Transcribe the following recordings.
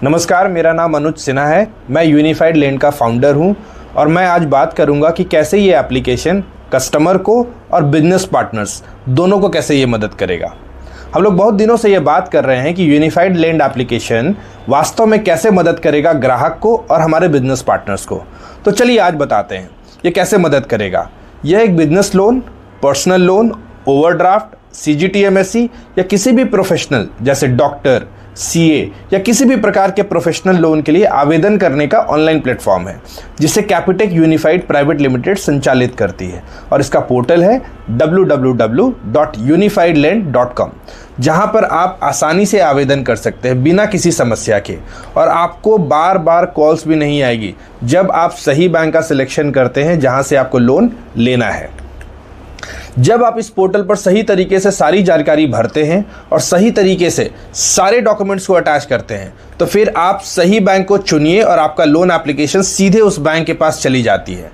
नमस्कार, मेरा नाम अनुज सिन्हा है। मैं यूनिफाइड लैंड का फाउंडर हूं और मैं आज बात करूंगा कि कैसे ये एप्लीकेशन कस्टमर को और बिजनेस पार्टनर्स दोनों को कैसे ये मदद करेगा। हम लोग बहुत दिनों से ये बात कर रहे हैं कि यूनिफाइड लैंड एप्लीकेशन वास्तव में कैसे मदद करेगा ग्राहक को और हमारे बिजनेस पार्टनर्स को। तो चलिए आज बताते हैं ये कैसे मदद करेगा। यह एक business loan, personal loan, overdraft, CGTMSE या किसी भी प्रोफेशनल जैसे डॉक्टर, CA या किसी भी प्रकार के प्रोफेशनल लोन के लिए आवेदन करने का ऑनलाइन प्लेटफॉर्म है जिसे कैपिटेक यूनिफाइड प्राइवेट लिमिटेड संचालित करती है और इसका पोर्टल है www.unifiedland.com, जहां पर आप आसानी से आवेदन कर सकते हैं बिना किसी समस्या के और आपको बार बार कॉल्स भी नहीं आएगी जब आप सही बैंक का सिलेक्शन करते हैं जहां से आपको लोन लेना है। जब आप इस पोर्टल पर सही तरीके से सारी जानकारी भरते हैं और सही तरीके से सारे डॉक्यूमेंट्स को अटैच करते हैं तो फिर आप सही बैंक को चुनिए और आपका लोन एप्लीकेशन सीधे उस बैंक के पास चली जाती है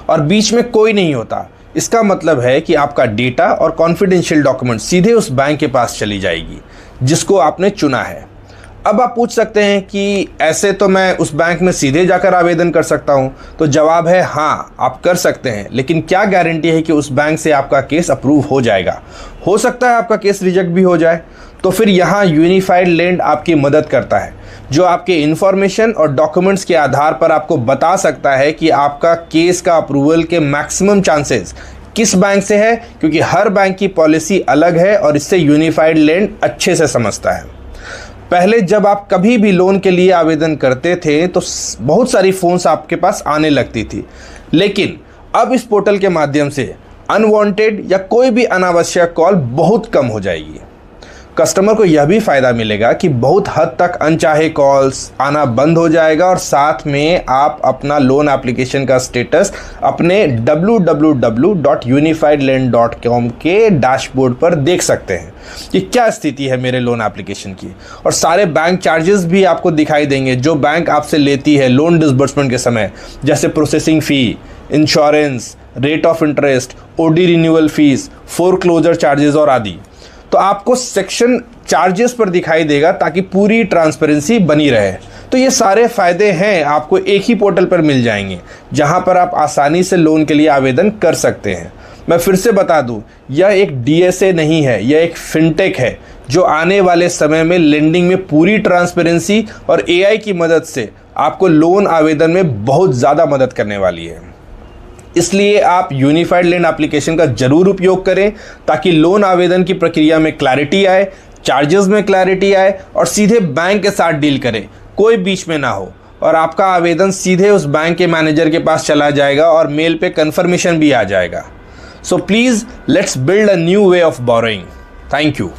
और बीच में कोई नहीं होता। इसका मतलब है कि आपका डेटा और कॉन्फिडेंशियल डॉक्यूमेंट सीधे उस बैंक के पास चली जाएगी जिसको आपने चुना है। अब आप पूछ सकते हैं कि ऐसे तो मैं उस बैंक में सीधे जाकर आवेदन कर सकता हूं, तो जवाब है हाँ, आप कर सकते हैं, लेकिन क्या गारंटी है कि उस बैंक से आपका केस अप्रूव हो जाएगा। हो सकता है आपका केस रिजेक्ट भी हो जाए। तो फिर यहाँ यूनिफाइड लैंड आपकी मदद करता है, जो आपके इन्फॉर्मेशन और डॉक्यूमेंट्स के आधार पर आपको बता सकता है कि आपका केस का अप्रूवल के मैक्सिमम चांसेस किस बैंक से है, क्योंकि हर बैंक की पॉलिसी अलग है और इससे यूनिफाइड लैंड अच्छे से समझता है। पहले जब आप कभी भी लोन के लिए आवेदन करते थे तो बहुत सारी फ़ोन्स आपके पास आने लगती थी, लेकिन अब इस पोर्टल के माध्यम से अनवांटेड या कोई भी अनावश्यक कॉल बहुत कम हो जाएगी। कस्टमर को यह भी फ़ायदा मिलेगा कि बहुत हद तक अनचाहे कॉल्स आना बंद हो जाएगा और साथ में आप अपना लोन एप्लीकेशन का स्टेटस अपने www.unifiedland.com के डैशबोर्ड पर देख सकते हैं कि क्या स्थिति है मेरे लोन एप्लीकेशन की, और सारे बैंक चार्जेस भी आपको दिखाई देंगे जो बैंक आपसे लेती है लोन डिसबर्समेंट के समय, जैसे processing fee, insurance, rate of interest, OD renewal fees, foreclosure charges और आदि। तो आपको सेक्शन चार्जेस पर दिखाई देगा ताकि पूरी ट्रांसपेरेंसी बनी रहे। तो ये सारे फ़ायदे हैं आपको एक ही पोर्टल पर मिल जाएंगे जहां पर आप आसानी से लोन के लिए आवेदन कर सकते हैं। मैं फिर से बता दूं, यह एक DSA नहीं है, यह एक फिनटेक है जो आने वाले समय में लेंडिंग में पूरी ट्रांसपेरेंसी और AI की मदद से आपको लोन आवेदन में बहुत ज़्यादा मदद करने वाली है। इसलिए आप यूनिफाइड लैंड एप्लीकेशन का जरूर उपयोग करें ताकि लोन आवेदन की प्रक्रिया में क्लैरिटी आए, चार्जेस में क्लैरिटी आए और सीधे बैंक के साथ डील करें, कोई बीच में ना हो और आपका आवेदन सीधे उस बैंक के मैनेजर के पास चला जाएगा और मेल पे कंफर्मेशन भी आ जाएगा। So please let's build a new way of borrowing. Thank you.